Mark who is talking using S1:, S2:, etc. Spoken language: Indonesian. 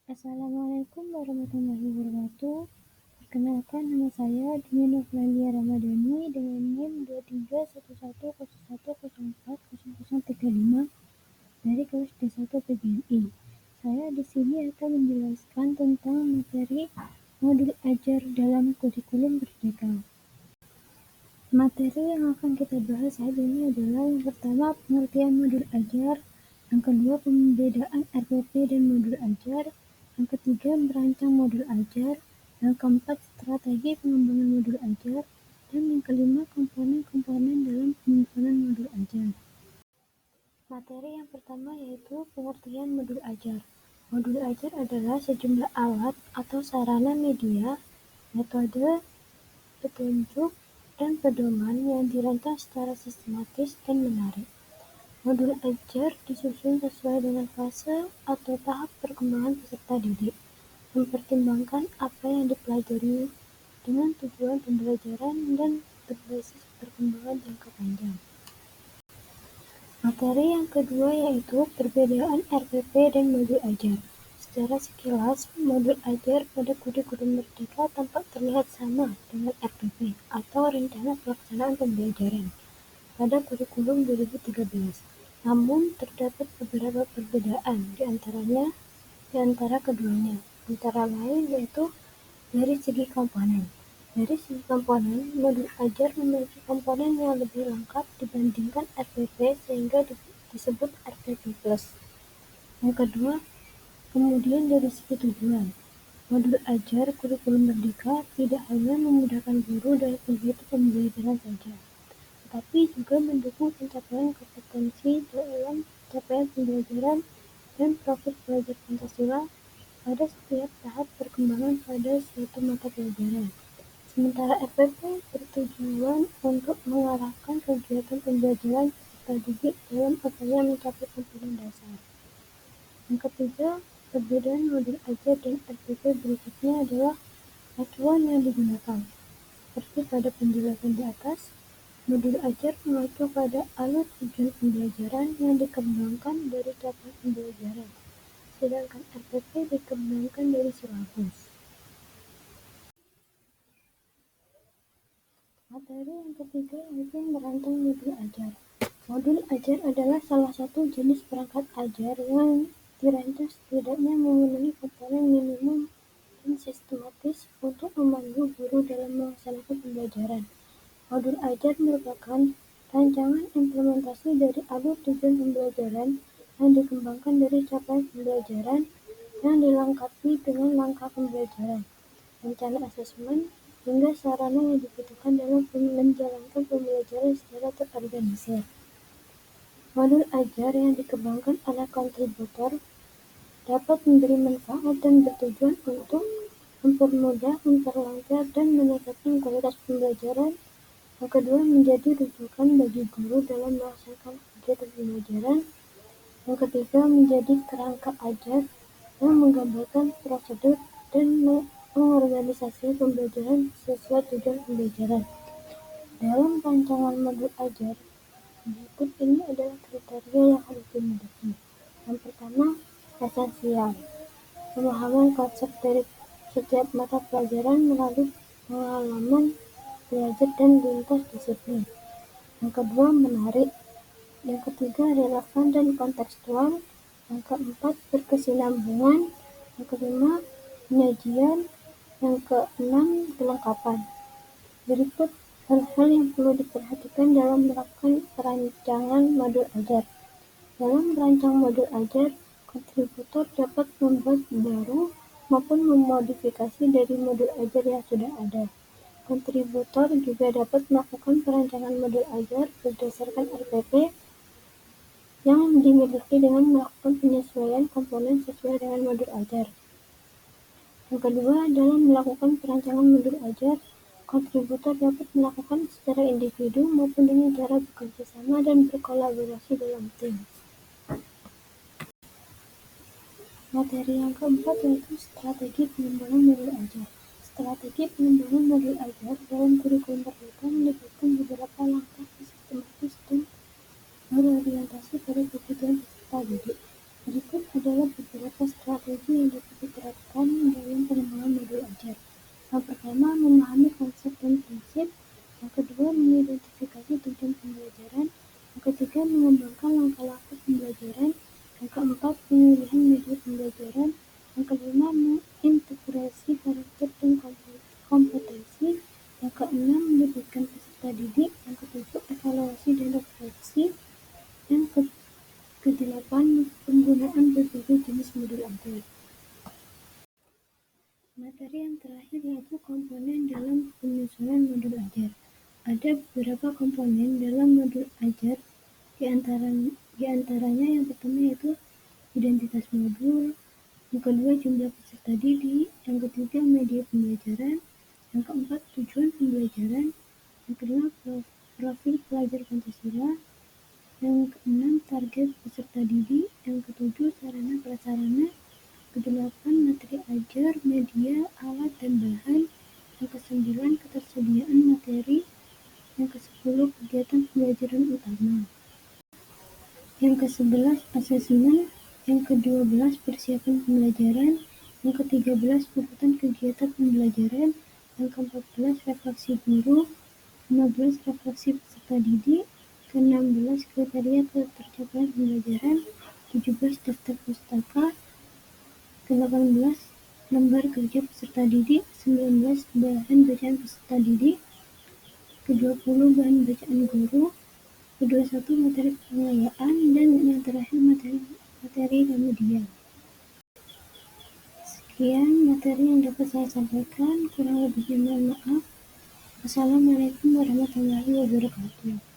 S1: Assalamualaikum warahmatullahi wabarakatuh. Perkenalkan, nama saya Dini Novlandia Ramadhani dengan NIM 231101040035 dari kelas D1 PGRI. Saya di sini akan menjelaskan tentang materi modul ajar dalam kurikulum Merdeka. Materi yang akan kita bahas saat ini adalah yang pertama pengertian modul ajar, yang kedua pembedaan RPP dan modul ajar, yang ketiga merancang modul ajar, yang keempat strategi pengembangan modul ajar, dan yang kelima komponen-komponen dalam penyimpanan modul ajar. Materi yang pertama yaitu pengertian modul ajar. Modul ajar adalah sejumlah alat atau sarana media, metode, petunjuk, dan pedoman yang dirancang secara sistematis dan menarik. Modul ajar disusun sesuai dengan fase atau tahap perkembangan peserta didik, mempertimbangkan apa yang dipelajari dengan tujuan pembelajaran dan berbasis perkembangan jangka panjang. Materi yang kedua yaitu perbedaan RPP dan modul ajar. Secara sekilas, modul ajar pada kurikulum Merdeka tampak terlihat sama dengan RPP atau Rencana Pelaksanaan Pembelajaran pada kurikulum 2013. Namun, terdapat beberapa perbedaan di antara keduanya, antara lain yaitu dari segi komponen. Dari segi komponen, modul ajar memiliki komponen yang lebih lengkap dibandingkan RPP sehingga disebut RPP+. Yang kedua, kemudian dari segi tujuan, modul ajar kurikulum Merdeka tidak hanya memudahkan guru dalam kegiatan pembelajaran saja, tetapi juga mendukung pencapaian kompetensi dalam capaian pembelajaran dan profil pelajar Pancasila pada setiap tahap perkembangan pada suatu mata pelajaran. Sementara RPP bertujuan untuk mengarahkan kegiatan pembelajaran peserta didik dalam upaya mencapai komponen dasar. Yang ketiga, perbedaan modul ajar dan RPP berikutnya adalah acuan yang digunakan. Seperti pada penjelasan di atas, modul ajar mengacu pada alur tujuan pembelajaran yang dikembangkan dari capaian pembelajaran, sedangkan RPP dikembangkan dari silabus. Materi yang ketiga yaitu merancang modul ajar. Modul ajar adalah salah satu jenis perangkat ajar yang dirancang setidaknya memenuhi komponen minimum dan sistematis untuk membantu guru dalam melaksanakan pembelajaran. Modul ajar merupakan rancangan implementasi dari alur tujuan pembelajaran yang dikembangkan dari capaian pembelajaran yang dilengkapi dengan langkah pembelajaran, rencana asesmen, hingga sarana yang dibutuhkan dalam menjalankan pembelajaran secara terorganisir. Modul ajar yang dikembangkan oleh kontributor dapat memberi manfaat dan bertujuan untuk mempermudah, memperlancar, dan meningkatkan kualitas pembelajaran. Yang kedua, menjadi rujukan bagi guru dalam melaksanakan kegiatan pembelajaran. Yang ketiga, menjadi kerangka ajar yang menggambarkan prosedur dan mengorganisasi pembelajaran sesuai tujuan pembelajaran. Dalam rancangan modul ajar, berikut ini adalah kriteria yang harus dimiliki. Yang pertama, esensial. Pemahaman konsep dari setiap mata pelajaran melalui pengalaman belajar dan lintas disiplin. Yang kedua, menarik. Yang ketiga, relevan dan kontekstual. Yang keempat, berkesinambungan. Yang kelima, penyajian. Yang keenam, kelengkapan. Berikut hal-hal yang perlu diperhatikan dalam melakukan perancangan modul ajar. Dalam merancang modul ajar, kontributor dapat membuat baru maupun memodifikasi dari modul ajar yang sudah ada. Kontributor juga dapat melakukan perancangan modul ajar berdasarkan RPP yang dimiliki dengan melakukan penyesuaian komponen sesuai dengan modul ajar. Yang kedua, dalam melakukan perancangan modul ajar, kontributor dapat melakukan secara individu maupun dengan cara bekerja sama dan berkolaborasi dalam tim. Materi yang keempat yaitu strategi pengembangan modul ajar. Strategi pengembangan modul ajar dalam kurikulum Merdeka melibatkan beberapa langkah sistematis dan berorientasi pada kebutuhan peserta didik. Berikut adalah beberapa strategi yang dapat diterapkan nanti. Materi yang terakhir yaitu komponen dalam penyusunan modul ajar. Ada beberapa komponen dalam modul ajar, di antaranya yang pertama yaitu identitas modul, yang kedua jumlah peserta didik, yang ketiga media pembelajaran, yang keempat tujuan pembelajaran, yang kelima profil pelajar Pancasila, yang keenam target peserta didik, yang ketujuh sarana prasarana, kedelapan materi ajar, media, alat dan bahan, yang kesembilan ketersediaan materi, yang kesepuluh kegiatan pembelajaran utama, yang ke-11 asesmen, yang ke-12 persiapan pembelajaran, yang ke-13 urutan kegiatan pembelajaran, yang ke-14 refleksi guru, 15 refleksi peserta didik, ke-16 kriteria ketercapaian pembelajaran, 17 daftar pustaka, ke-18 lembar kerja peserta didik, 19 bahan bacaan peserta didik, ke-20 bahan bacaan guru, ke-21 materi penilaian, dan yang terakhir materi remedial. Sekian materi yang dapat saya sampaikan, kurang lebihnya mohon maaf. Wassalamualaikum warahmatullahi wabarakatuh.